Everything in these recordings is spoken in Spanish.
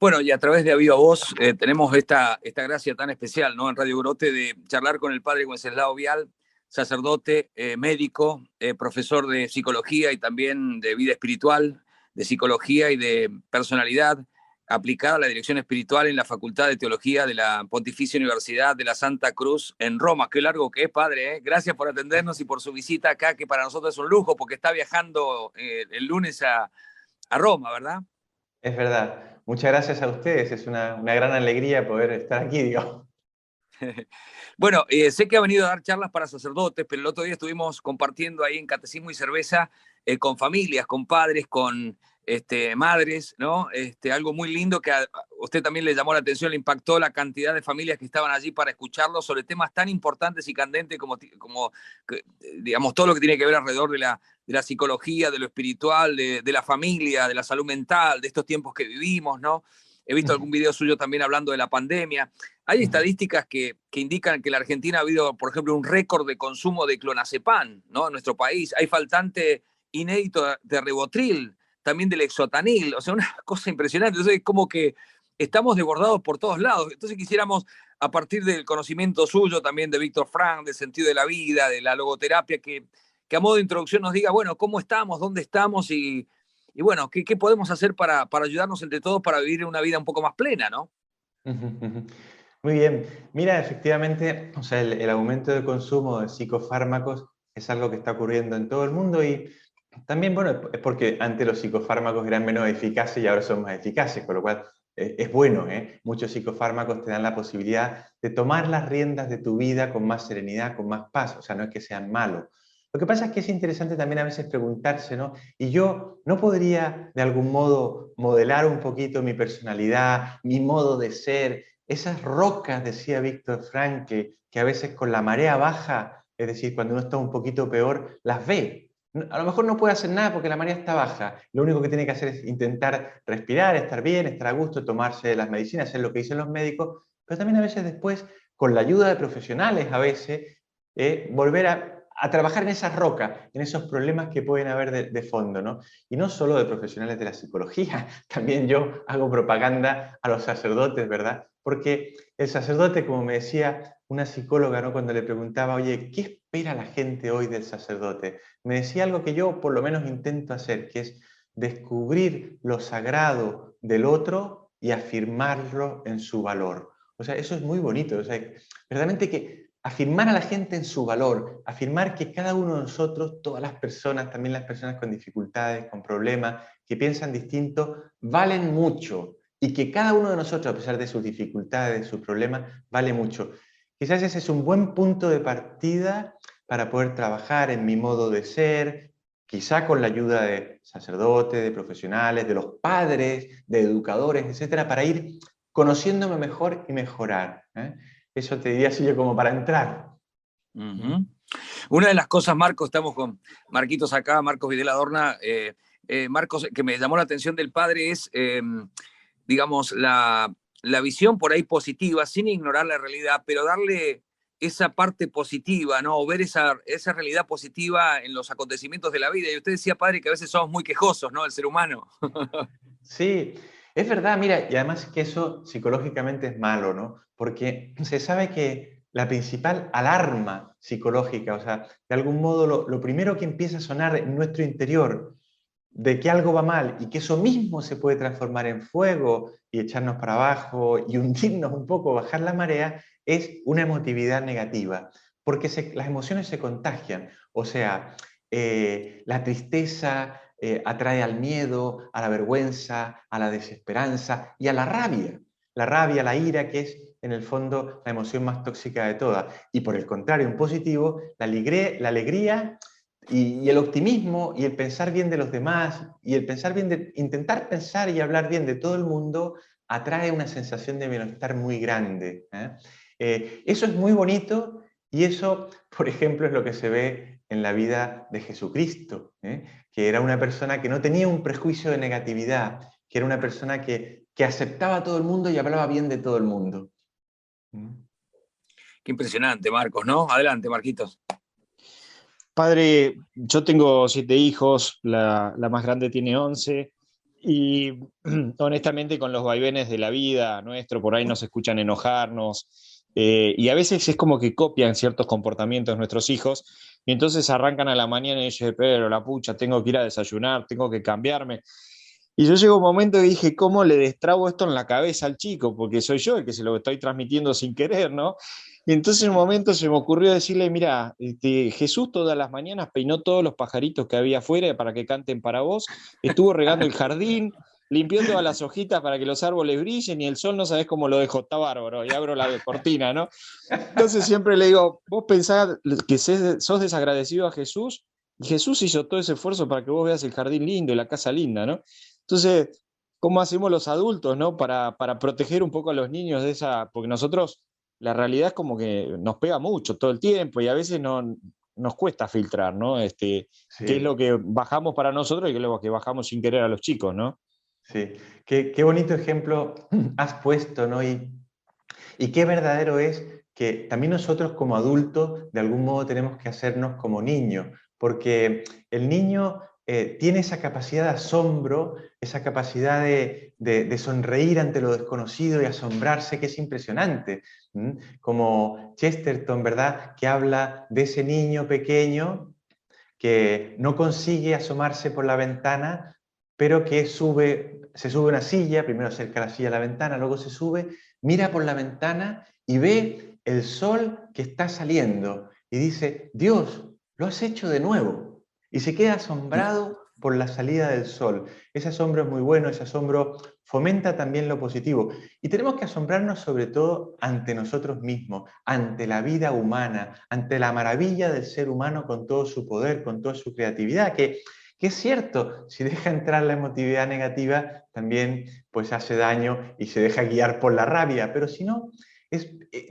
Bueno, y a través de A Viva Voz tenemos esta gracia tan especial, ¿no? En Radio Grote de charlar con el padre Wenceslao Vial, sacerdote, médico, profesor de psicología y también de vida espiritual, de psicología y de personalidad aplicada a la dirección espiritual en la Facultad de Teología de la Pontificia Universidad de la Santa Cruz en Roma. Qué largo que es, padre, ¿eh? Gracias por atendernos y por su visita acá, que para nosotros es un lujo, porque está viajando el lunes a Roma, ¿verdad? Es verdad. Muchas gracias a ustedes. Es una gran alegría poder estar aquí, digamos. Bueno, sé que ha venido a dar charlas para sacerdotes, pero el otro día estuvimos compartiendo ahí en Catecismo y Cerveza con familias, con padres, con madres, ¿no? Algo muy lindo que a usted también le llamó la atención, le impactó la cantidad de familias que estaban allí para escucharlo sobre temas tan importantes y candentes como digamos, todo lo que tiene que ver alrededor de la psicología, de lo espiritual, de la familia, de la salud mental, de estos tiempos que vivimos, ¿no? He visto algún video suyo también hablando de la pandemia. Hay estadísticas que indican que en la Argentina ha habido, por ejemplo, un récord de consumo de clonazepam, ¿no? En nuestro país. Hay faltante inédito de Rivotril, también del Exotanil. O sea, una cosa impresionante. Entonces, es como que estamos desbordados por todos lados. Entonces, quisiéramos, a partir del conocimiento suyo, también de Víctor Frank, del sentido de la vida, de la logoterapia, que a modo de introducción nos diga, bueno, cómo estamos, dónde estamos y bueno, qué podemos hacer para ayudarnos entre todos para vivir una vida un poco más plena, ¿no? Muy bien. Mira, efectivamente, o sea, el aumento de consumo de psicofármacos es algo que está ocurriendo en todo el mundo y también, bueno, es porque antes los psicofármacos eran menos eficaces y ahora son más eficaces, con lo cual es bueno, ¿eh? Muchos psicofármacos te dan la posibilidad de tomar las riendas de tu vida con más serenidad, con más paz, o sea, no es que sean malos. Lo que pasa es que es interesante también a veces preguntarse, ¿no? Y yo no podría de algún modo modelar un poquito mi personalidad, mi modo de ser, esas rocas, decía Víctor Frank, que a veces con la marea baja, es decir, cuando uno está un poquito peor, las ve. A lo mejor no puede hacer nada porque la marea está baja. Lo único que tiene que hacer es intentar respirar, estar bien, estar a gusto, tomarse las medicinas, hacer lo que dicen los médicos, pero también a veces después, con la ayuda de profesionales, a veces, volver a trabajar en esas rocas, en esos problemas que pueden haber de fondo, ¿no? Y no solo de profesionales de la psicología, también yo hago propaganda a los sacerdotes, ¿verdad? Porque el sacerdote, como me decía una psicóloga, ¿no? Cuando le preguntaba, oye, ¿qué espera la gente hoy del sacerdote? Me decía algo que yo por lo menos intento hacer, que es descubrir lo sagrado del otro y afirmarlo en su valor. O sea, eso es muy bonito. O sea, verdaderamente que afirmar a la gente en su valor, afirmar que cada uno de nosotros, todas las personas, también las personas con dificultades, con problemas, que piensan distinto, valen mucho y que cada uno de nosotros, a pesar de sus dificultades, de sus problemas, vale mucho. Quizás ese es un buen punto de partida para poder trabajar en mi modo de ser, quizá con la ayuda de sacerdotes, de profesionales, de los padres, de educadores, etcétera, para ir conociéndome mejor y mejorar, ¿eh? Eso te diría así yo como para entrar. Una de las cosas, Marcos, estamos con Marquitos acá, Marcos Videla Adorna, Marcos, que me llamó la atención del padre es, digamos, la visión por ahí positiva, sin ignorar la realidad, pero darle esa parte positiva, ¿no? O ver esa realidad positiva en los acontecimientos de la vida. Y usted decía, padre, que a veces somos muy quejosos, ¿no? El ser humano. Sí, es verdad, mira, y además que eso psicológicamente es malo, ¿no? Porque se sabe que la principal alarma psicológica, o sea, de algún modo lo primero que empieza a sonar en nuestro interior de que algo va mal y que eso mismo se puede transformar en fuego y echarnos para abajo y hundirnos un poco, bajar la marea, es una emotividad negativa, porque las emociones se contagian, o sea, la tristeza atrae al miedo, a la vergüenza, a la desesperanza y a la rabia, la ira, que es en el fondo la emoción más tóxica de todas. Y por el contrario, en positivo, la alegría y el optimismo y el pensar bien de los demás y el pensar bien intentar pensar y hablar bien de todo el mundo atrae una sensación de bienestar muy grande, ¿eh? Eso es muy bonito y eso, por ejemplo, es lo que se ve en la vida de Jesucristo, ¿eh? Que era una persona que no tenía un prejuicio de negatividad, que era una persona que aceptaba a todo el mundo y hablaba bien de todo el mundo. Qué impresionante, Marcos, ¿no? Adelante, Marquitos. Padre, yo tengo 7 hijos, la más grande tiene 11, Y honestamente con los vaivenes de la vida nuestro, por ahí nos escuchan enojarnos, y a veces es como que copian ciertos comportamientos de nuestros hijos, y entonces arrancan a la mañana y dicen, pero la pucha, tengo que ir a desayunar, tengo que cambiarme. Y yo llego a un momento y dije, ¿cómo le destrabo esto en la cabeza al chico? Porque soy yo el que se lo estoy transmitiendo sin querer, ¿no? Y entonces en un momento se me ocurrió decirle, mira, Jesús todas las mañanas peinó todos los pajaritos que había afuera para que canten para vos, estuvo regando el jardín, limpió todas las hojitas para que los árboles brillen y el sol no sabés cómo lo dejó, está bárbaro, y abro la cortina, ¿no? Entonces siempre le digo, vos pensás que sos desagradecido a Jesús, y Jesús hizo todo ese esfuerzo para que vos veas el jardín lindo y la casa linda, ¿no? Entonces, ¿cómo hacemos los adultos, ¿no? Para proteger un poco a los niños de esa, porque nosotros, la realidad es como que nos pega mucho todo el tiempo y a veces no, nos cuesta filtrar, ¿no? Qué es Sí, lo que bajamos para nosotros y qué es lo que bajamos sin querer a los chicos, ¿no? sí. Qué bonito ejemplo has puesto, ¿no? Y qué verdadero es que también nosotros como adultos de algún modo tenemos que hacernos como niños, porque el niño tiene esa capacidad de asombro, esa capacidad de sonreír ante lo desconocido y asombrarse, que es impresionante. ¿Mm? Como Chesterton, ¿verdad? Que habla de ese niño pequeño que no consigue asomarse por la ventana, pero que se sube a una silla, primero acerca la silla a la ventana, luego se sube, mira por la ventana y ve el sol que está saliendo y dice, Dios, lo has hecho de nuevo. Y se queda asombrado por la salida del sol. Ese asombro es muy bueno, ese asombro fomenta también lo positivo. Y tenemos que asombrarnos sobre todo ante nosotros mismos, ante la vida humana, ante la maravilla del ser humano con todo su poder, con toda su creatividad, que es cierto, si deja entrar la emotividad negativa, también pues hace daño y se deja guiar por la rabia, pero si no,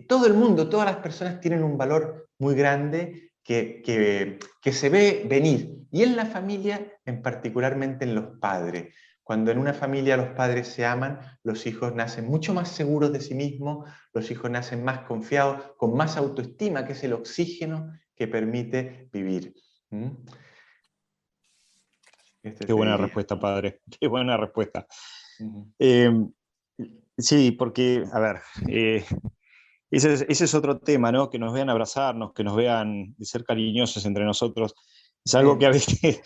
todo el mundo, todas las personas tienen un valor muy grande que se ve venir, y en la familia, en particularmente en los padres. Cuando en una familia los padres se aman, los hijos nacen mucho más seguros de sí mismos, los hijos nacen más confiados, con más autoestima, que es el oxígeno que permite vivir. ¿Mm? Este Qué te buena diría. respuesta, padre, qué buena respuesta. Ujú. Eh, sí, porque, a ver, ese es otro tema, ¿no? Que nos vean abrazarnos, que nos vean ser cariñosos entre nosotros. Es algo que a Sí, veces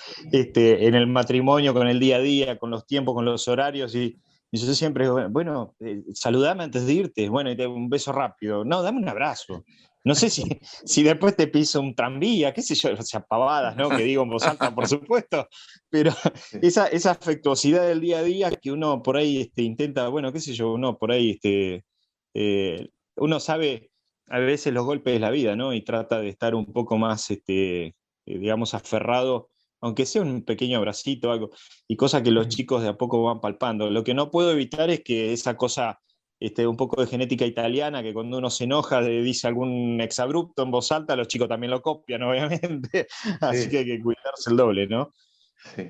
en el matrimonio, con el día a día, con los tiempos, con los horarios, y yo siempre digo, bueno, saludame antes de irte, bueno, y te doy un beso rápido. No, dame un abrazo. No sé si después te piso un tranvía, qué sé yo, o sea, pavadas, ¿no? Que digo en voz alta, por supuesto, pero sí, esa afectuosidad del día a día que uno por ahí intenta, bueno, qué sé yo, uno por ahí uno sabe a veces los golpes de la vida, ¿no? Y trata de estar un poco más, digamos, aferrado, aunque sea un pequeño abracito, algo, y cosa que los chicos de a poco van palpando. Lo que no puedo evitar es que esa cosa, un poco de genética italiana, que cuando uno se enoja dice algún exabrupto en voz alta, los chicos también lo copian, obviamente, así que hay sí. que cuidarse el doble, ¿no? Sí.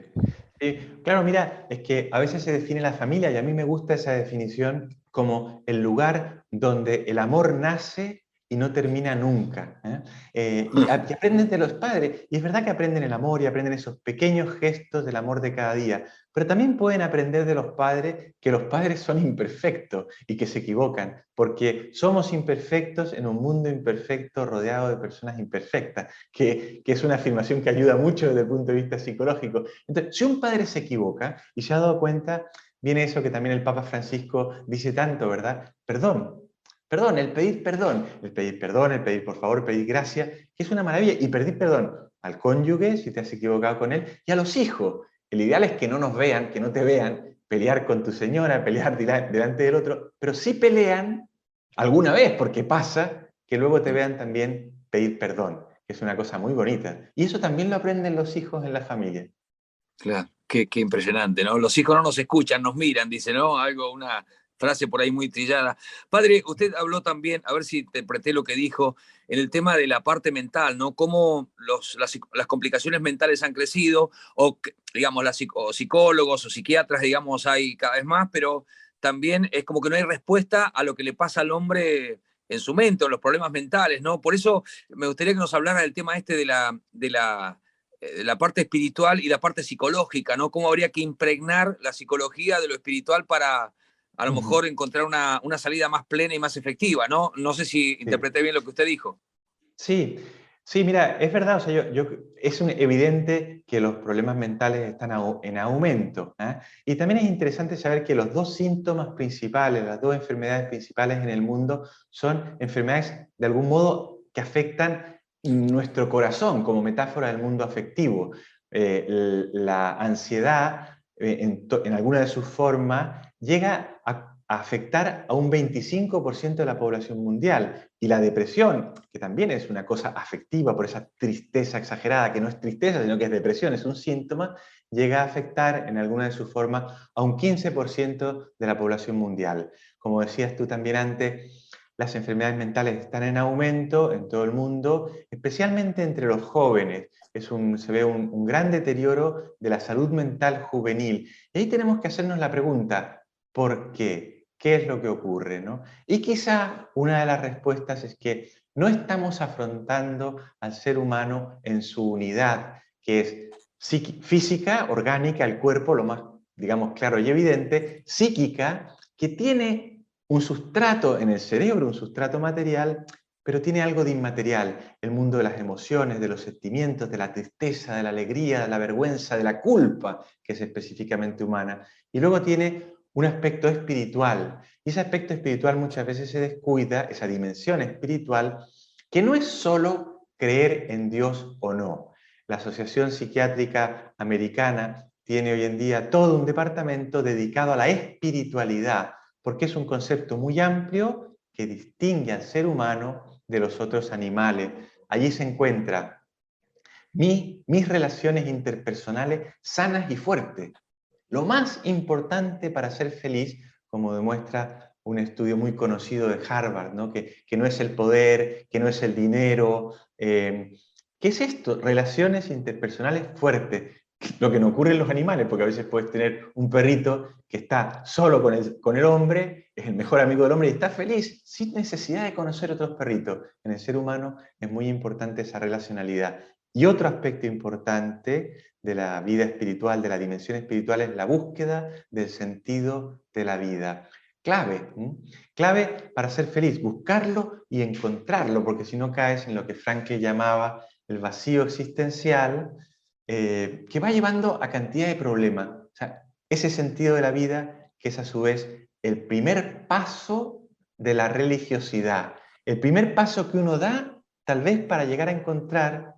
Sí, claro, mira, es que a veces se define la familia y a mí me gusta esa definición como el lugar donde el amor nace y no termina nunca. ¿Eh? Y aprenden de los padres. Y es verdad que aprenden el amor y aprenden esos pequeños gestos del amor de cada día, pero también pueden aprender de los padres que los padres son imperfectos y que se equivocan, porque somos imperfectos en un mundo imperfecto rodeado de personas imperfectas, que es una afirmación que ayuda mucho desde el punto de vista psicológico. Entonces, si un padre se equivoca y se ha dado cuenta, viene eso que también el Papa Francisco dice tanto, ¿verdad? Perdón. Perdón, el pedir perdón, el pedir por favor, el pedir gracia, que es una maravilla. Y pedir perdón al cónyuge, si te has equivocado con él, y a los hijos. El ideal es que no nos vean, que no te vean pelear con tu señora, pelear delante del otro, pero sí pelean alguna vez, porque pasa que luego te vean también pedir perdón, que es una cosa muy bonita. Y eso también lo aprenden los hijos en la familia. Claro, qué impresionante, ¿no? Los hijos no nos escuchan, nos miran, dice, ¿no? Algo, una frase por ahí muy trillada. Padre, usted habló también, a ver si interpreté lo que dijo, en el tema de la parte mental, ¿no? Cómo las complicaciones mentales han crecido, o digamos, o psicólogos o psiquiatras, digamos, hay cada vez más, pero también es como que no hay respuesta a lo que le pasa al hombre en su mente, o los problemas mentales, ¿no? Por eso me gustaría que nos hablara del tema este de la la parte espiritual y la parte psicológica, ¿no? ¿Cómo habría que impregnar la psicología de lo espiritual para a lo Ujú. mejor encontrar una salida más plena y más efectiva, ¿no? No sé si Sí. interpreté bien lo que usted dijo. Sí, sí, mira, es verdad, o sea, es evidente que los problemas mentales están en aumento, ¿ah? Y también es interesante saber que los dos síntomas principales, las dos enfermedades principales en el mundo son enfermedades de algún modo que afectan nuestro corazón como metáfora del mundo afectivo. La ansiedad, en alguna de sus formas, llega a afectar a un 25% de la población mundial. Y la depresión, que también es una cosa afectiva por esa tristeza exagerada, que no es tristeza, sino que es depresión, es un síntoma, llega a afectar en alguna de sus formas a un 15% de la población mundial. Como decías tú también antes, las enfermedades mentales están en aumento en todo el mundo, especialmente entre los jóvenes. Se ve un gran deterioro de la salud mental juvenil. Y ahí tenemos que hacernos la pregunta, ¿por qué? ¿Qué es lo que ocurre, ¿no? Y quizá una de las respuestas es que no estamos afrontando al ser humano en su unidad, que es física, orgánica, el cuerpo, lo más, digamos, claro y evidente, psíquica, que tiene un sustrato en el cerebro, un sustrato material, pero tiene algo de inmaterial, el mundo de las emociones, de los sentimientos, de la tristeza, de la alegría, de la vergüenza, de la culpa, que es específicamente humana. Y luego tiene un aspecto espiritual. Y ese aspecto espiritual muchas veces se descuida, esa dimensión espiritual, que no es solo creer en Dios o no. La Asociación Psiquiátrica Americana tiene hoy en día todo un departamento dedicado a la espiritualidad, porque es un concepto muy amplio que distingue al ser humano de los otros animales. Allí se encuentra mis relaciones interpersonales sanas y fuertes. Lo más importante para ser feliz, como demuestra un estudio muy conocido de Harvard, ¿no? Que no es el poder, que no es el dinero. ¿Qué es esto? Relaciones interpersonales fuertes. Lo que no ocurre en los animales, porque a veces puedes tener un perrito que está solo con el hombre, es el mejor amigo del hombre y está feliz, sin necesidad de conocer otros perritos. En el ser humano es muy importante esa relacionalidad. Y otro aspecto importante de la vida espiritual, de la dimensión espiritual, es la búsqueda del sentido de la vida. Clave, clave para ser feliz, buscarlo y encontrarlo, porque si no caes en lo que Frankl llamaba el vacío existencial, que va llevando a cantidad de problemas. O sea, ese sentido de la vida que es a su vez el primer paso de la religiosidad, el primer paso que uno da tal vez para llegar a encontrar,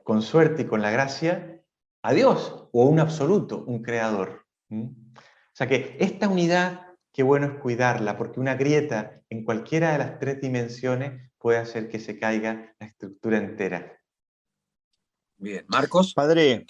con suerte y con la gracia, a Dios o a un absoluto, un creador. O sea que esta unidad, qué bueno es cuidarla, porque una grieta en cualquiera de las tres dimensiones puede hacer que se caiga la estructura entera. Bien, Marcos. Padre,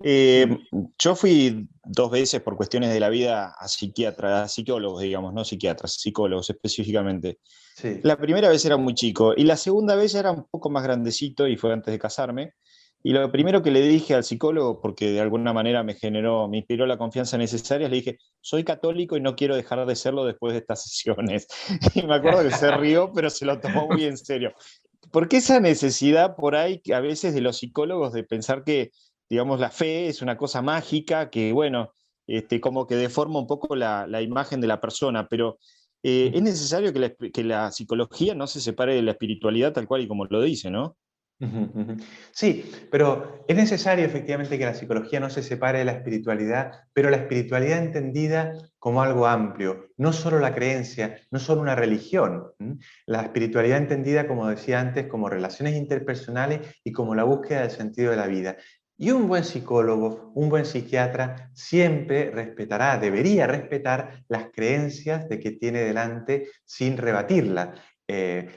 yo fui 2 veces por cuestiones de la vida a psiquiatra, a psicólogos, digamos, no psiquiatras, psicólogos específicamente. Sí. La primera vez era muy chico y la segunda vez era un poco más grandecito y fue antes de casarme. Y lo primero que le dije al psicólogo, porque de alguna manera me inspiró la confianza necesaria, le dije, soy católico y no quiero dejar de serlo después de estas sesiones. Y me acuerdo que se rió, pero se lo tomó muy en serio. ¿Por qué esa necesidad por ahí a veces de los psicólogos de pensar que, digamos, la fe es una cosa mágica, que bueno, como que deforma un poco la imagen de la persona, pero es necesario que la psicología no se separe de la espiritualidad tal cual y como lo dice, ¿no? Sí, pero es necesario efectivamente que la psicología no se separe de la espiritualidad, pero la espiritualidad entendida como algo amplio, no solo la creencia, no solo una religión. La espiritualidad entendida, como decía antes, como relaciones interpersonales y como la búsqueda del sentido de la vida. Y un buen psicólogo, un buen psiquiatra, siempre respetará, debería respetar las creencias de que tiene delante sin rebatirlas.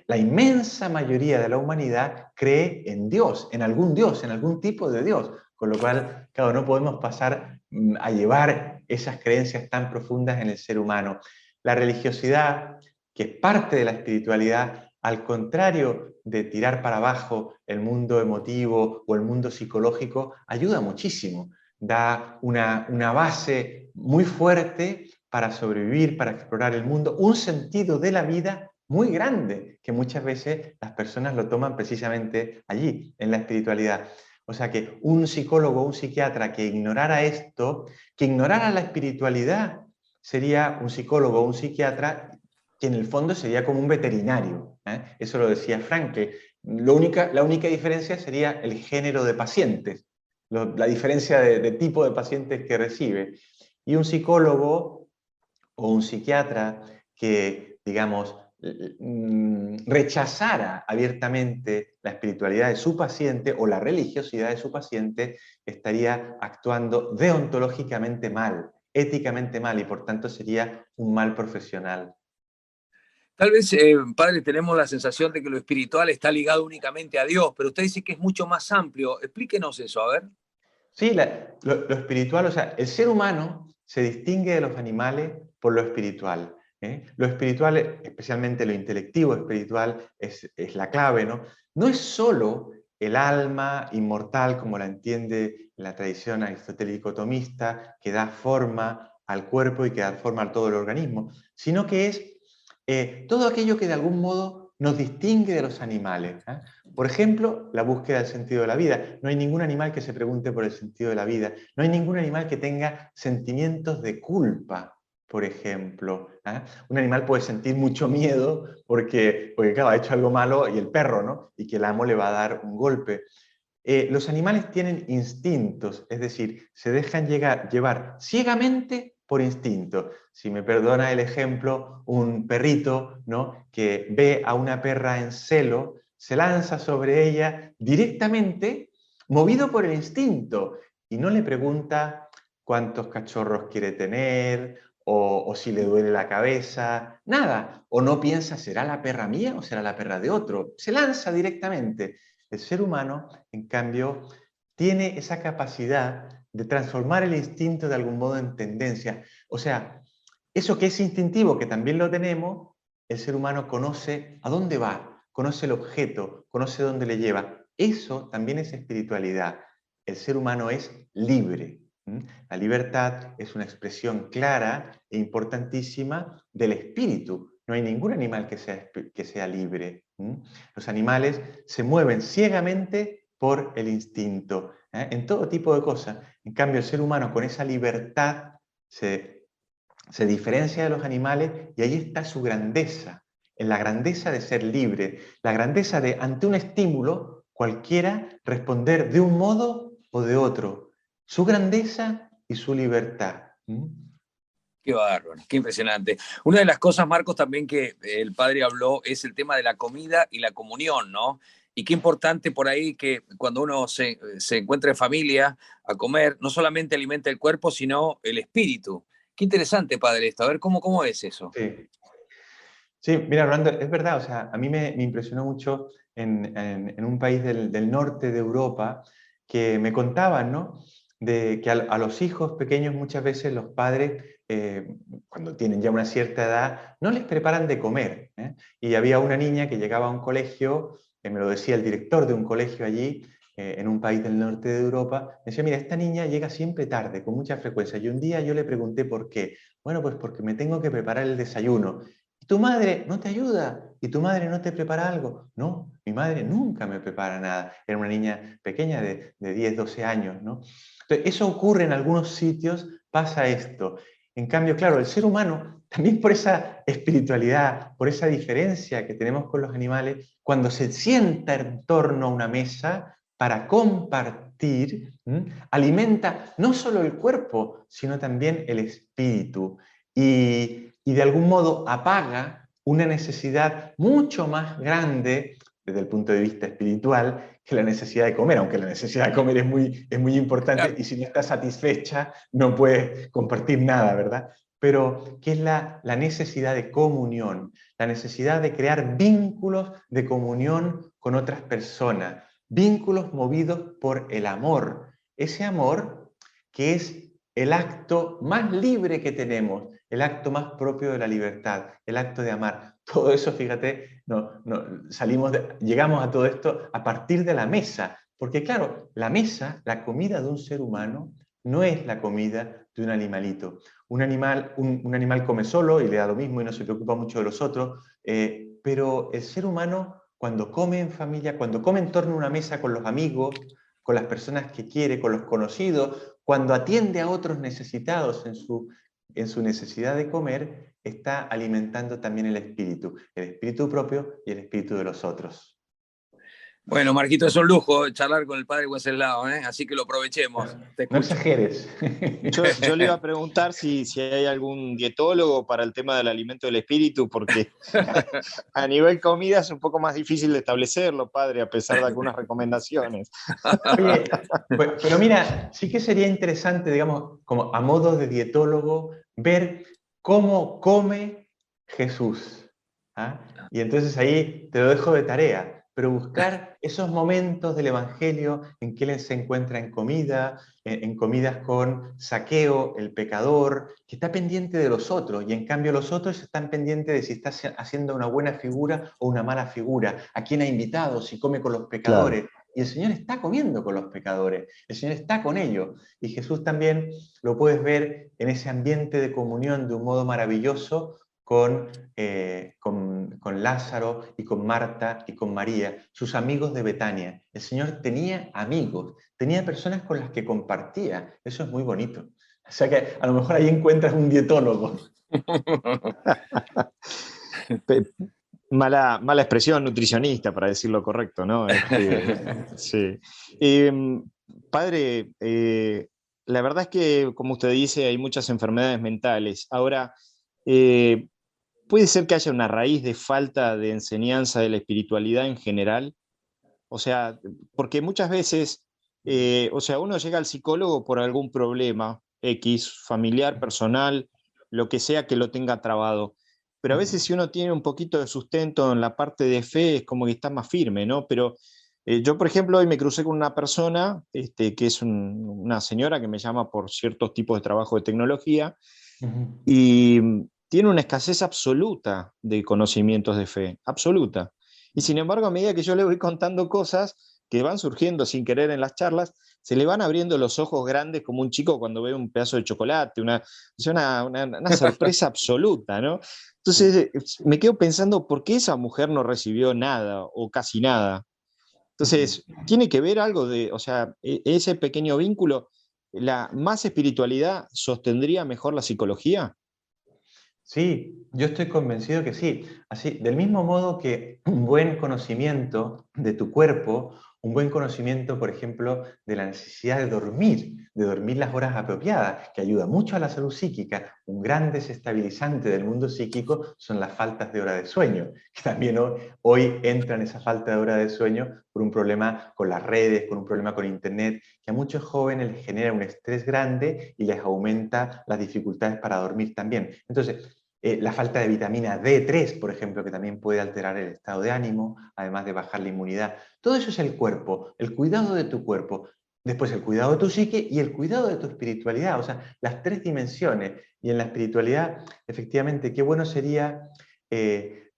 La inmensa mayoría de la humanidad cree en Dios, en algún tipo de Dios, con lo cual, claro, no podemos pasar a llevar esas creencias tan profundas en el ser humano. La religiosidad, que es parte de la espiritualidad, al contrario de tirar para abajo el mundo emotivo o el mundo psicológico, ayuda muchísimo, da una base muy fuerte para sobrevivir, para explorar el mundo, un sentido de la vida muy grande, que muchas veces las personas lo toman precisamente allí, en la espiritualidad. O sea que un psicólogo o un psiquiatra que ignorara esto, que ignorara la espiritualidad, sería un psicólogo o un psiquiatra que en el fondo sería como un veterinario. Eso lo decía Frankl. La única diferencia sería el género de pacientes, la diferencia de tipo de pacientes que recibe. Y un psicólogo o un psiquiatra que, digamos, rechazara abiertamente la espiritualidad de su paciente o la religiosidad de su paciente, estaría actuando deontológicamente mal, éticamente mal, y por tanto sería un mal profesional. Tal vez, padre, tenemos la sensación de que lo espiritual está ligado únicamente a Dios, pero usted dice que es mucho más amplio. Explíquenos eso, a ver. Sí, lo espiritual, o sea, el ser humano se distingue de los animales por lo espiritual. Lo espiritual, especialmente lo intelectivo espiritual, es la clave, ¿no? No es solo el alma inmortal, como la entiende la tradición aristotélico-tomista, que da forma al cuerpo y que da forma a todo el organismo, sino que es todo aquello que de algún modo nos distingue de los animales. Por ejemplo, la búsqueda del sentido de la vida. No hay ningún animal que se pregunte por el sentido de la vida. No hay ningún animal que tenga sentimientos de culpa, por ejemplo. Un animal puede sentir mucho miedo porque claro, ha hecho algo malo y el perro, ¿no? Y que el amo le va a dar un golpe. Los animales tienen instintos, es decir, se dejan llevar ciegamente por instinto. Si me perdona el ejemplo, un perrito, ¿no?, que ve a una perra en celo, se lanza sobre ella directamente, movido por el instinto, y no le pregunta cuántos cachorros quiere tener, o si le duele la cabeza, nada. O no piensa, ¿será la perra mía o será la perra de otro? Se lanza directamente. El ser humano, en cambio, tiene esa capacidad de transformar el instinto de algún modo en tendencia. O sea, eso que es instintivo, que también lo tenemos, el ser humano conoce a dónde va, conoce el objeto, conoce dónde le lleva. Eso también es espiritualidad. El ser humano es libre. La libertad es una expresión clara e importantísima del espíritu. No hay ningún animal que sea libre. Los animales se mueven ciegamente por el instinto, en todo tipo de cosas. En cambio, el ser humano con esa libertad se diferencia de los animales, y ahí está su grandeza, en la grandeza de ser libre, la grandeza de, ante un estímulo, cualquiera responder de un modo o de otro. Su grandeza y su libertad. Qué bárbaro, qué impresionante. Una de las cosas, Marcos, también que el padre habló es el tema de la comida y la comunión, ¿no? Y qué importante por ahí que cuando uno se encuentra en familia a comer, no solamente alimenta el cuerpo, sino el espíritu. Qué interesante, padre, esto. A ver, ¿cómo es eso? Sí. Sí, mira, Rolando, es verdad, o sea, a mí me impresionó mucho en un país del norte de Europa, que me contaban, ¿no?, de que a los hijos pequeños muchas veces los padres, cuando tienen ya una cierta edad, no les preparan de comer. Y había una niña que llegaba a un colegio, me lo decía el director de un colegio allí, en un país del norte de Europa, me decía, mira, esta niña llega siempre tarde, con mucha frecuencia. Y un día yo le pregunté por qué. Bueno, pues porque me tengo que preparar el desayuno. ¿Y tu madre no te ayuda? ¿Y tu madre no te prepara algo? No, mi madre nunca me prepara nada. Era una niña pequeña de 10, 12 años, ¿no? Entonces, eso ocurre en algunos sitios, pasa esto. En cambio, claro, el ser humano, también por esa espiritualidad, por esa diferencia que tenemos con los animales, cuando se sienta en torno a una mesa para compartir, alimenta no solo el cuerpo, sino también el espíritu. Y de algún modo apaga una necesidad mucho más grande desde el punto de vista espiritual que la necesidad de comer, aunque la necesidad de comer es muy importante, Claro. y si no estás satisfecha no puedes compartir nada, ¿verdad? Pero que es la necesidad de comunión, la necesidad de crear vínculos de comunión con otras personas, vínculos movidos por el amor, ese amor que es el acto más libre que tenemos, el acto más propio de la libertad, el acto de amar. Todo eso, fíjate, llegamos a todo esto a partir de la mesa, porque claro, la mesa, la comida de un ser humano, no es la comida de un animalito. Un animal come solo y le da lo mismo y no se preocupa mucho de los otros, pero el ser humano, cuando come en familia, cuando come en torno a una mesa con los amigos, con las personas que quiere, con los conocidos, cuando atiende a otros necesitados en su necesidad de comer, está alimentando también el espíritu propio y el espíritu de los otros. Bueno, Marquito, es un lujo charlar con el padre Wenceslao, ¿eh? Así que lo aprovechemos. Te No escucho. exageres. Yo le iba a preguntar si hay algún dietólogo para el tema del alimento del espíritu, porque a nivel comida es un poco más difícil de establecerlo, padre, a pesar de algunas recomendaciones. Oye, pero mira, sí que sería interesante, digamos, como a modo de dietólogo, ver cómo come Jesús. ¿Ah? Y entonces ahí te lo dejo de tarea, pero buscar esos momentos del Evangelio en que Él se encuentra en comida, en comidas con Zaqueo, el pecador, que está pendiente de los otros, y en cambio los otros están pendientes de si está haciendo una buena figura o una mala figura, a quién ha invitado, si come con los pecadores. Claro. Y el Señor está comiendo con los pecadores, el Señor está con ellos. Y Jesús también lo puedes ver en ese ambiente de comunión de un modo maravilloso con Lázaro y con Marta y con María, sus amigos de Betania. El Señor tenía amigos, tenía personas con las que compartía. Eso es muy bonito. O sea que a lo mejor ahí encuentras un dietólogo. Mala expresión nutricionista, para decir lo correcto, ¿no? Sí. Padre, la verdad es que, como usted dice, hay muchas enfermedades mentales. Ahora, ¿puede ser que haya una raíz de falta de enseñanza de la espiritualidad en general? O sea, porque muchas veces, o sea, uno llega al psicólogo por algún problema X, familiar, personal, lo que sea que lo tenga trabado. Pero a veces si uno tiene un poquito de sustento en la parte de fe, es como que está más firme, ¿no? Pero yo, por ejemplo, hoy me crucé con una persona, que es una señora que me llama por ciertos tipos de trabajo de tecnología, y tiene una escasez absoluta de conocimientos de fe, absoluta. Y sin embargo, a medida que yo le voy contando cosas que van surgiendo sin querer en las charlas, se le van abriendo los ojos grandes como un chico cuando ve un pedazo de chocolate, una sorpresa absoluta, ¿no? Entonces, me quedo pensando, ¿por qué esa mujer no recibió nada o casi nada? Entonces, tiene que ver algo de, o sea, ese pequeño vínculo, ¿la más espiritualidad sostendría mejor la psicología? Sí, yo estoy convencido que sí. Así, del mismo modo que un buen conocimiento de tu cuerpo, un buen conocimiento, por ejemplo, de la necesidad de dormir las horas apropiadas, que ayuda mucho a la salud psíquica. Un gran desestabilizante del mundo psíquico son las faltas de hora de sueño, que también hoy entran esa falta de hora de sueño por un problema con las redes, con un problema con Internet, que a muchos jóvenes les genera un estrés grande y les aumenta las dificultades para dormir también. Entonces, la falta de vitamina D3, por ejemplo, que también puede alterar el estado de ánimo, además de bajar la inmunidad. Todo eso es el cuerpo, el cuidado de tu cuerpo. Después el cuidado de tu psique y el cuidado de tu espiritualidad, o sea, las tres dimensiones. Y en la espiritualidad, efectivamente, qué bueno sería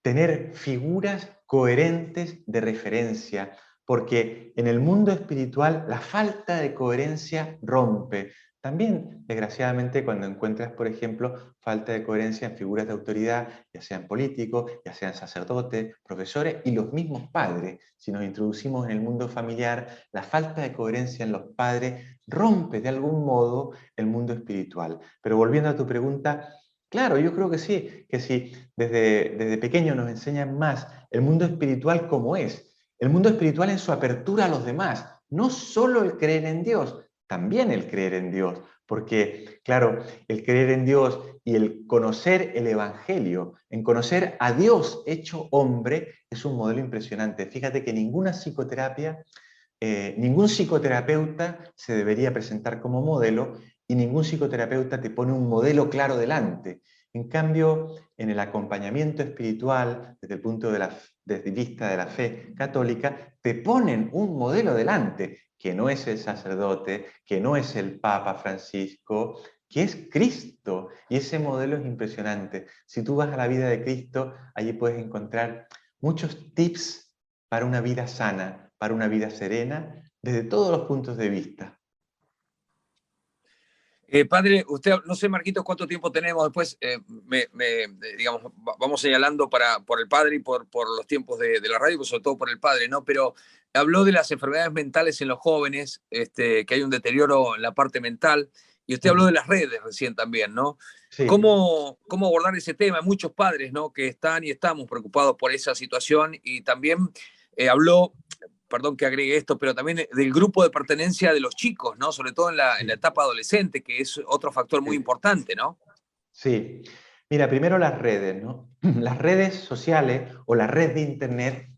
tener figuras coherentes de referencia, porque en el mundo espiritual la falta de coherencia rompe. También, desgraciadamente, cuando encuentras, por ejemplo, falta de coherencia en figuras de autoridad, ya sean políticos, ya sean sacerdotes, profesores y los mismos padres. Si nos introducimos en el mundo familiar, la falta de coherencia en los padres rompe de algún modo el mundo espiritual. Pero volviendo a tu pregunta, claro, yo creo que sí, desde pequeño nos enseñan más el mundo espiritual como es. El mundo espiritual en su apertura a los demás, no solo el creer en Dios, también el creer en Dios, porque, claro, el creer en Dios y el conocer el Evangelio, en conocer a Dios hecho hombre, es un modelo impresionante. Fíjate que ninguna psicoterapia, ningún psicoterapeuta se debería presentar como modelo y ningún psicoterapeuta te pone un modelo claro delante. En cambio, en el acompañamiento espiritual, desde el punto de vista de la fe católica, te ponen un modelo delante, que no es el sacerdote, que no es el Papa Francisco, que es Cristo. Y ese modelo es impresionante. Si tú vas a la vida de Cristo, allí puedes encontrar muchos tips para una vida sana, para una vida serena, desde todos los puntos de vista. Padre, usted, no sé, Marquitos, cuánto tiempo tenemos. Después, digamos, vamos señalando por el padre y por los tiempos de la radio, pero sobre todo por el padre, ¿no? Pero habló de las enfermedades mentales en los jóvenes, que hay un deterioro en la parte mental, y usted habló de las redes recién también, ¿no? Sí, ¿Cómo abordar ese tema? Hay muchos padres, ¿no?, que están y estamos preocupados por esa situación, y también habló, perdón que agregue esto, pero también del grupo de pertenencia de los chicos, ¿no? Sobre todo en la sí, etapa adolescente, que es otro factor muy sí. importante, ¿no? Sí. Mira, primero las redes, ¿no? Las redes sociales o la red de Internet,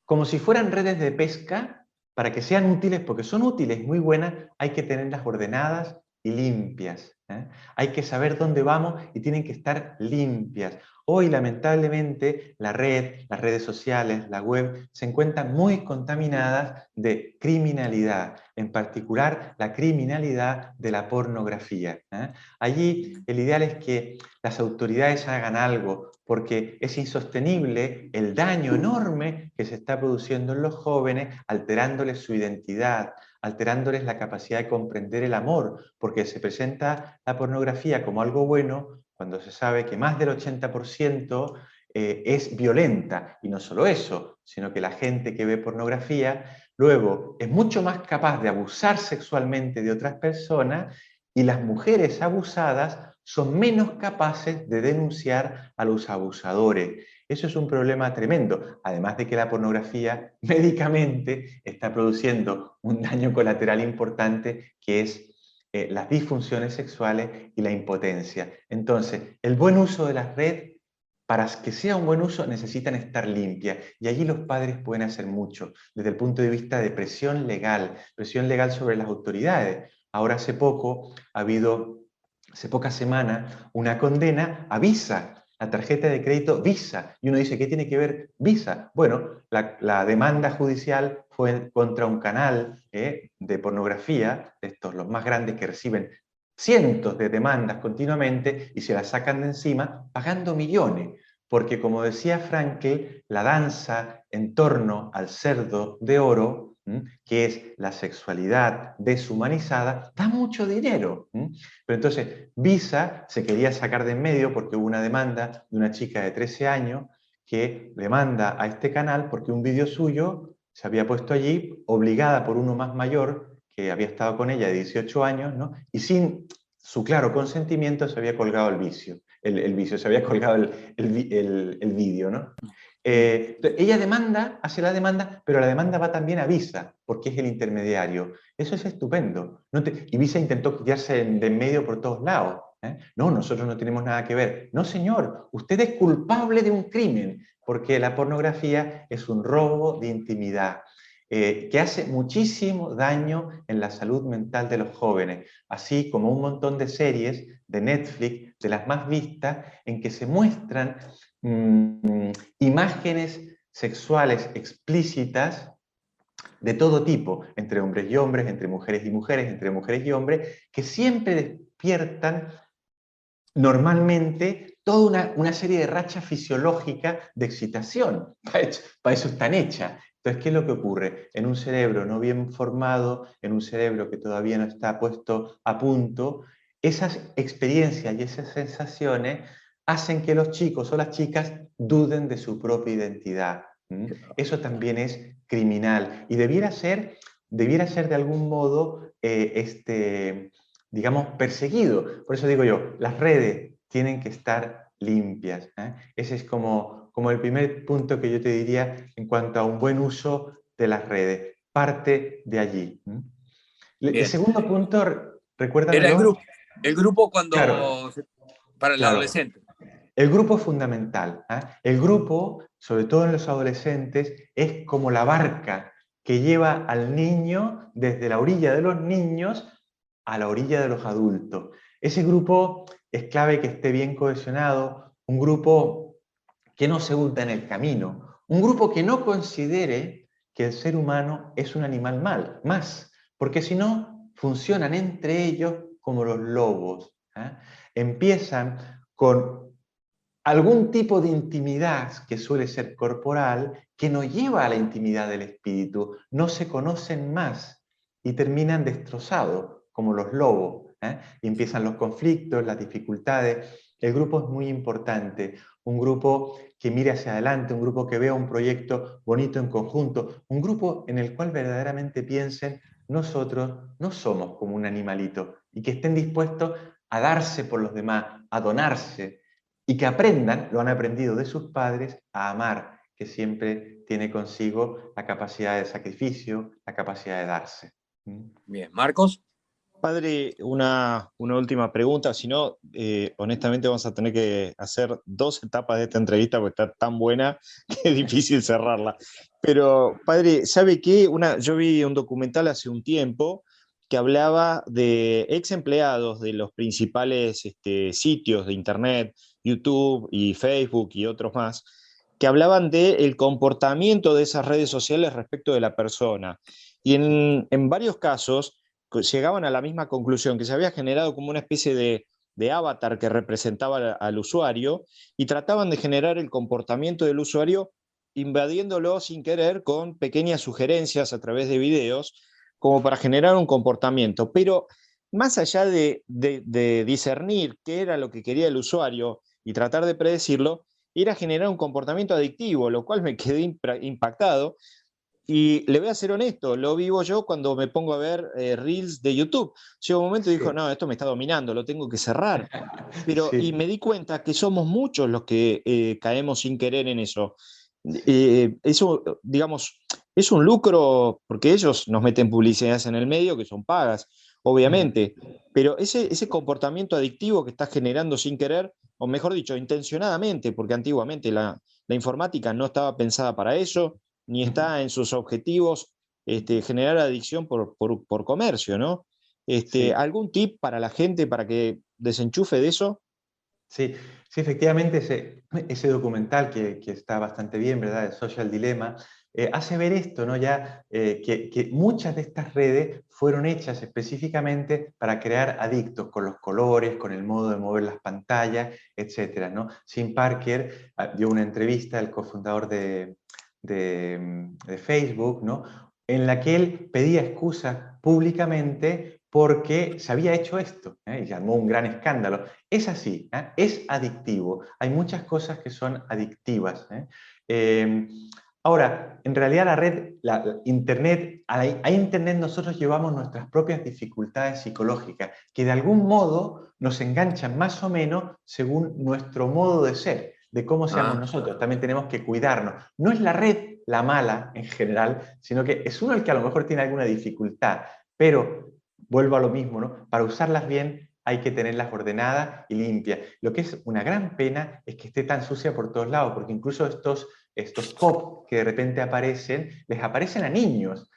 como si fueran redes de pesca, para que sean útiles, porque son útiles, muy buenas, hay que tenerlas ordenadas y limpias, ¿eh? Hay que saber dónde vamos y tienen que estar limpias. Hoy, lamentablemente, la red, las redes sociales, la web, se encuentran muy contaminadas de criminalidad, en particular la criminalidad de la pornografía, ¿eh? Allí, el ideal es que las autoridades hagan algo, porque es insostenible el daño enorme que se está produciendo en los jóvenes, alterándoles su identidad, alterándoles la capacidad de comprender el amor, porque se presenta la pornografía como algo bueno cuando se sabe que más del 80% es violenta. Y no solo eso, sino que la gente que ve pornografía luego es mucho más capaz de abusar sexualmente de otras personas, y las mujeres abusadas son menos capaces de denunciar a los abusadores. Eso es un problema tremendo, además de que la pornografía médicamente está produciendo un daño colateral importante, que es las disfunciones sexuales y la impotencia. Entonces, el buen uso de las redes, para que sea un buen uso, necesitan estar limpias, y allí los padres pueden hacer mucho desde el punto de vista de presión legal sobre las autoridades. Ahora hace poco ha habido, hace pocas semanas, una condena a Visa, la tarjeta de crédito Visa. Y uno dice, ¿qué tiene que ver Visa? Bueno, la demanda judicial fue contra un canal de pornografía, de estos los más grandes, que reciben cientos de demandas continuamente y se las sacan de encima pagando millones. Porque, como decía Frankl, la danza en torno al cerdo de oro, que es la sexualidad deshumanizada, da mucho dinero. Pero entonces Visa se quería sacar de en medio porque hubo una demanda de una chica de 13 años que demanda a este canal porque un vídeo suyo se había puesto allí, obligada por uno más mayor que había estado con ella de 18 años, ¿no? Y sin su claro consentimiento se había colgado el vicio, se había colgado el vídeo, ¿no? Ella demanda, hace la demanda, pero la demanda va también a Visa, porque es el intermediario. Eso es estupendo. Y Visa intentó quitarse de en medio por todos lados. No, nosotros no tenemos nada que ver. No, señor, usted es culpable de un crimen, porque la pornografía es un robo de intimidad, que hace muchísimo daño en la salud mental de los jóvenes, así como un montón de series de Netflix, de las más vistas, en que se muestran imágenes sexuales explícitas de todo tipo, entre hombres y hombres, entre mujeres y mujeres, entre mujeres y hombres, que siempre despiertan normalmente toda una serie de rachas fisiológicas de excitación. Para eso están hechas. Entonces, ¿qué es lo que ocurre? En un cerebro no bien formado, en un cerebro que todavía no está puesto a punto, esas experiencias y esas sensaciones hacen que los chicos o las chicas duden de su propia identidad. Eso también es criminal y debiera ser de algún modo digamos, perseguido. Por eso digo yo, las redes tienen que estar limpias. Ese es como el primer punto que yo te diría en cuanto a un buen uso de las redes. Parte de allí. El Bien. segundo punto, Era recuérdamelo. el grupo Claro, para el claro. adolescente. El grupo es fundamental. El grupo, sobre todo en los adolescentes, es como la barca que lleva al niño desde la orilla de los niños a la orilla de los adultos. Ese grupo es clave que esté bien cohesionado, un grupo que no se hunda en el camino, un grupo que no considere que el ser humano es un animal más, porque si no, funcionan entre ellos como los lobos. Empiezan con algún tipo de intimidad que suele ser corporal, que nos lleva a la intimidad del espíritu, no se conocen más y terminan destrozados, como los lobos. Y empiezan los conflictos, las dificultades. el grupo es muy importante. Un grupo que mire hacia adelante, un grupo que vea un proyecto bonito en conjunto, un grupo en el cual verdaderamente piensen, nosotros no somos como un animalito, y que estén dispuestos a darse por los demás, a donarse, y que aprendan, lo han aprendido de sus padres, a amar, que siempre tiene consigo la capacidad de sacrificio, la capacidad de darse. ¿Mm? Bien, Marcos. Padre, una última pregunta, si no, honestamente vamos a tener que hacer 2 etapas de esta entrevista porque está tan buena que es difícil cerrarla. Pero, padre, ¿sabe qué? Yo vi un documental hace un tiempo que hablaba de ex empleados de los principales sitios de Internet, YouTube y Facebook y otros más, que hablaban del comportamiento de esas redes sociales respecto de la persona. Y en varios casos llegaban a la misma conclusión, que se había generado como una especie de avatar que representaba al usuario y trataban de generar el comportamiento del usuario invadiéndolo sin querer con pequeñas sugerencias a través de videos como para generar un comportamiento. Pero más allá de discernir qué era lo que quería el usuario y tratar de predecirlo, era generar un comportamiento adictivo, lo cual me quedé impactado. Y le voy a ser honesto, lo vivo yo cuando me pongo a ver reels de YouTube. Llega un momento y digo, Sí. no, esto me está dominando, lo tengo que cerrar. Y Sí. me di cuenta que somos muchos los que caemos sin querer en eso. Sí. Eso, digamos, es un lucro porque ellos nos meten publicidades en el medio que son pagas, obviamente, pero ese comportamiento adictivo que estás generando sin querer, o mejor dicho, intencionadamente, porque antiguamente la informática no estaba pensada para eso, ni está en sus objetivos generar adicción por comercio, ¿no? Sí. ¿Algún tip para la gente para que desenchufe de eso? Sí, sí, efectivamente ese documental que está bastante bien, ¿verdad? El Social Dilemma, hace ver esto, ¿no? Ya que muchas de estas redes fueron hechas específicamente para crear adictos con los colores, con el modo de mover las pantallas, etcétera, ¿no? Tim Parker dio una entrevista, el cofundador de Facebook, ¿no? En la que él pedía excusas públicamente porque se había hecho esto, y se armó un gran escándalo. Es así, es adictivo. Hay muchas cosas que son adictivas. Ahora, en realidad Internet, a Internet nosotros llevamos nuestras propias dificultades psicológicas, que de algún modo nos enganchan más o menos según nuestro modo de ser, de cómo seamos nosotros. También tenemos que cuidarnos. No es la red la mala en general, sino que es uno el que a lo mejor tiene alguna dificultad, pero vuelvo a lo mismo, ¿no? Para usarlas bien hay que tenerlas ordenadas y limpias. Lo que es una gran pena es que esté tan sucia por todos lados, porque incluso estos pop que de repente aparecen, les aparecen a niños.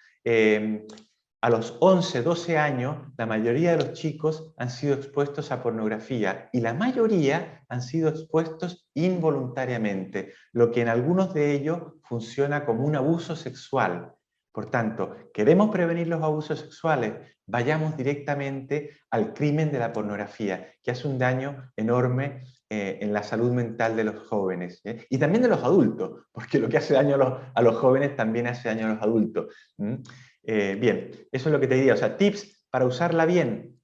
A los 11, 12 años, la mayoría de los chicos han sido expuestos a pornografía y la mayoría han sido expuestos involuntariamente, lo que en algunos de ellos funciona como un abuso sexual. Por tanto, queremos prevenir los abusos sexuales, vayamos directamente al crimen de la pornografía, que hace un daño enorme en la salud mental de los jóvenes, y también de los adultos, porque lo que hace daño a los jóvenes también hace daño a los adultos. Bien, eso es lo que te diría, o sea, tips para usarla bien,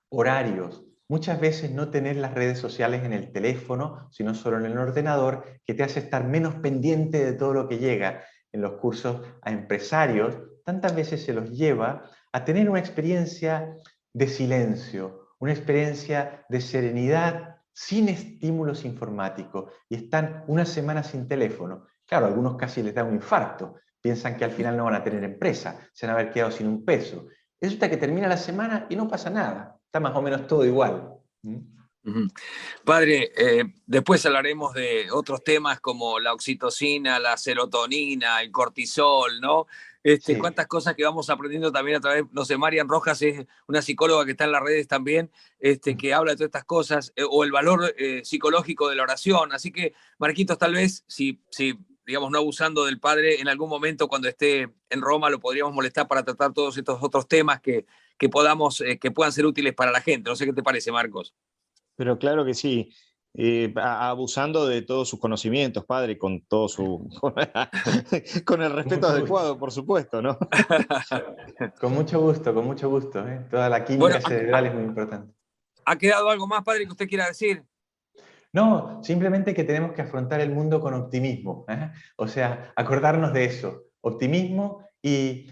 horarios. Muchas veces no tener las redes sociales en el teléfono, sino solo en el ordenador, que te hace estar menos pendiente de todo lo que llega. En los cursos a empresarios, tantas veces se los lleva a tener una experiencia de silencio, una experiencia de serenidad sin estímulos informáticos, y están una semana sin teléfono. Claro, a algunos casi les da un infarto, piensan que al final no van a tener empresa, se van a haber quedado sin un peso. Resulta que termina la semana y no pasa nada, está más o menos todo igual. Padre, después hablaremos de otros temas como la oxitocina, la serotonina, el cortisol, ¿no? Sí. Cuántas cosas que vamos aprendiendo también a través, no sé, Marian Rojas es una psicóloga que está en las redes también, que habla de todas estas cosas, o el valor psicológico de la oración. Así que, Marquitos, tal vez, si digamos, no abusando del padre, en algún momento cuando esté en Roma lo podríamos molestar para tratar todos estos otros temas que podamos, que puedan ser útiles para la gente. No sé qué te parece, Marcos. Pero claro que sí. Abusando de todos sus conocimientos, padre, con todo con el respeto adecuado, por supuesto, ¿no? Con mucho gusto, con mucho gusto. Toda la química Bueno, cerebral es muy importante. ¿ha quedado algo más, padre, que usted quiera decir? No, simplemente que tenemos que afrontar el mundo con optimismo, ¿eh? O sea, acordarnos de eso, optimismo y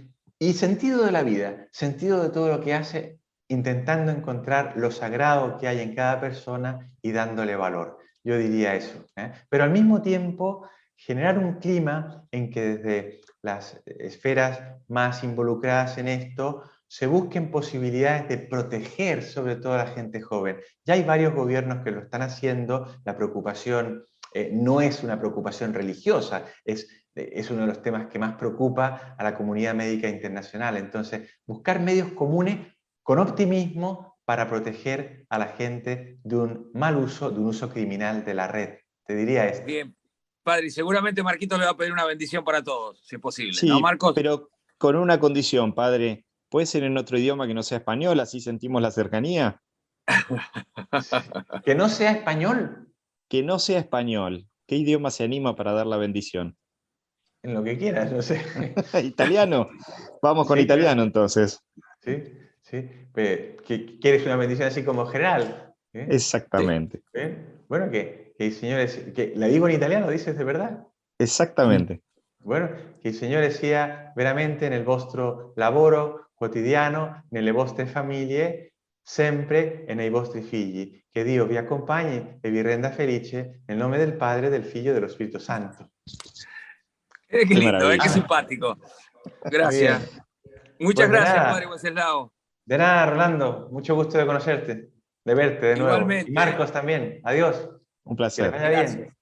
sentido de la vida, sentido de todo lo que hace, intentando encontrar lo sagrado que hay en cada persona y dándole valor. Yo diría eso, ¿eh? Pero al mismo tiempo, generar un clima en que desde las esferas más involucradas en esto se busquen posibilidades de proteger sobre todo a la gente joven. Ya hay varios gobiernos que lo están haciendo, la preocupación no es una preocupación religiosa, es uno de los temas que más preocupa a la comunidad médica internacional. Entonces, buscar medios comunes con optimismo para proteger a la gente de un mal uso, de un uso criminal de la red. Te diría esto. Bien, padre, y seguramente Marquito le va a pedir una bendición para todos, si es posible, ¿no, Sí, Marcos? pero con una condición, padre. ¿Puede ser en otro idioma que no sea español, así sentimos la cercanía? Que no sea español, Que no sea español. ¿Qué idioma se anima para dar la bendición? en lo que quieras, no sé. ¿Italiano? Vamos con Sí, italiano claro. entonces. Sí, sí. ¿Quieres una bendición así como general? ¿Eh? Sí. Exactamente, Bueno, que el Señor que la digo en italiano, dices de verdad. exactamente. Bueno, che il Signore sia veramente nel vostro lavoro quotidiano, nelle vostre famiglie, sempre e nei vostri figli. Che Dio vi accompagni e vi renda felice nel nome del Padre, del Figlio e dello Spirito Santo. Qué Qué lindo, qué maravilla. simpático. Muy bien. Gracias. Muchas Pues gracias, padre Wenceslao. de nada, Rolando. Mucho gusto de conocerte, de verte de nuevo. Y Igualmente. Marcos también. Adiós. Un Que les placer. vaya bien. Gracias.